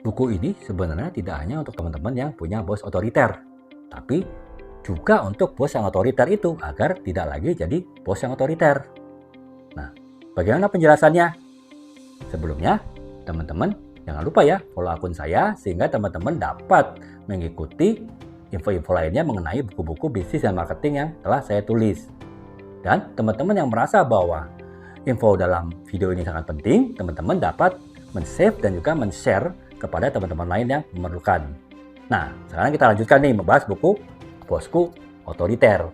buku ini sebenarnya tidak hanya untuk teman-teman yang punya bos otoriter, tapi juga untuk bos yang otoriter itu agar tidak lagi jadi bos yang otoriter. Nah, bagaimana penjelasannya? Sebelumnya, teman-teman jangan lupa ya follow akun saya sehingga teman-teman dapat mengikuti info-info lainnya mengenai buku-buku bisnis dan marketing yang telah saya tulis. Dan teman-teman yang merasa bahwa info dalam video ini sangat penting, teman-teman dapat men-save dan juga men-share kepada teman-teman lain yang memerlukan. Nah, sekarang kita lanjutkan nih membahas buku Bosku Otoriter.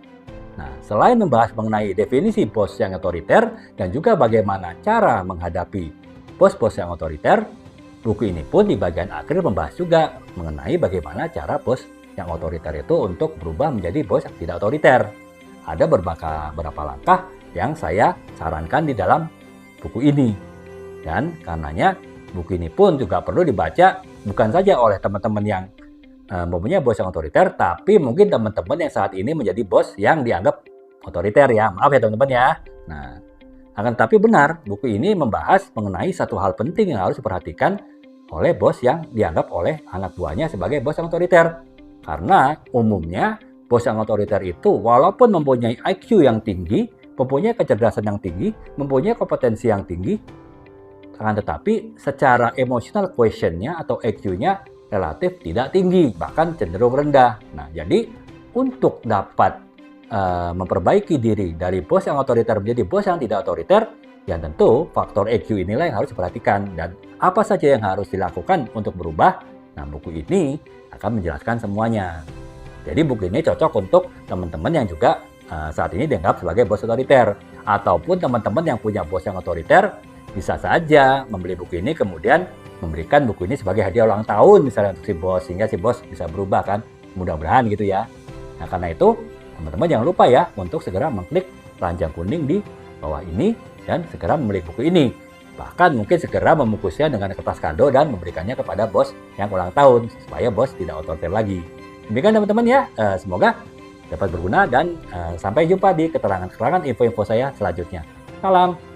Nah, selain membahas mengenai definisi bos yang otoriter dan juga bagaimana cara menghadapi bos-bos yang otoriter, buku ini pun di bagian akhir membahas juga mengenai bagaimana cara bos yang otoriter itu untuk berubah menjadi bos yang tidak otoriter. Ada beberapa langkah yang saya sarankan di dalam buku ini. Dan karenanya buku ini pun juga perlu dibaca bukan saja oleh teman-teman yang mempunyai bos yang otoriter, tapi mungkin teman-teman yang saat ini menjadi bos yang dianggap otoriter ya. Maaf ya teman-teman ya. Nah, akan tetapi benar, buku ini membahas mengenai satu hal penting yang harus diperhatikan oleh bos yang dianggap oleh anak buahnya sebagai bos yang otoriter. Karena umumnya bos yang otoriter itu walaupun mempunyai IQ yang tinggi, mempunyai kecerdasan yang tinggi, mempunyai kompetensi yang tinggi, akan tetapi secara emotional quotient-nya atau EQ-nya relatif tidak tinggi, bahkan cenderung rendah. Nah, jadi untuk dapat memperbaiki diri dari bos yang otoriter menjadi bos yang tidak otoriter, ya tentu faktor EQ inilah yang harus diperhatikan. Dan apa saja yang harus dilakukan untuk berubah? Nah, buku ini akan menjelaskan semuanya. Jadi buku ini cocok untuk teman-teman yang juga saat ini dianggap sebagai bos otoriter. Ataupun teman-teman yang punya bos yang otoriter, bisa saja membeli buku ini kemudian memberikan buku ini sebagai hadiah ulang tahun misalnya untuk si bos, sehingga si bos bisa berubah kan, mudah-mudahan gitu ya. Nah, karena itu teman-teman jangan lupa ya untuk segera mengklik keranjang kuning di bawah ini dan segera membeli buku ini. Bahkan mungkin segera membungkusnya dengan kertas kado dan memberikannya kepada bos yang ulang tahun supaya bos tidak otoriter lagi. Demikian teman-teman ya, semoga dapat berguna dan sampai jumpa di keterangan-keterangan info-info saya selanjutnya. Salam.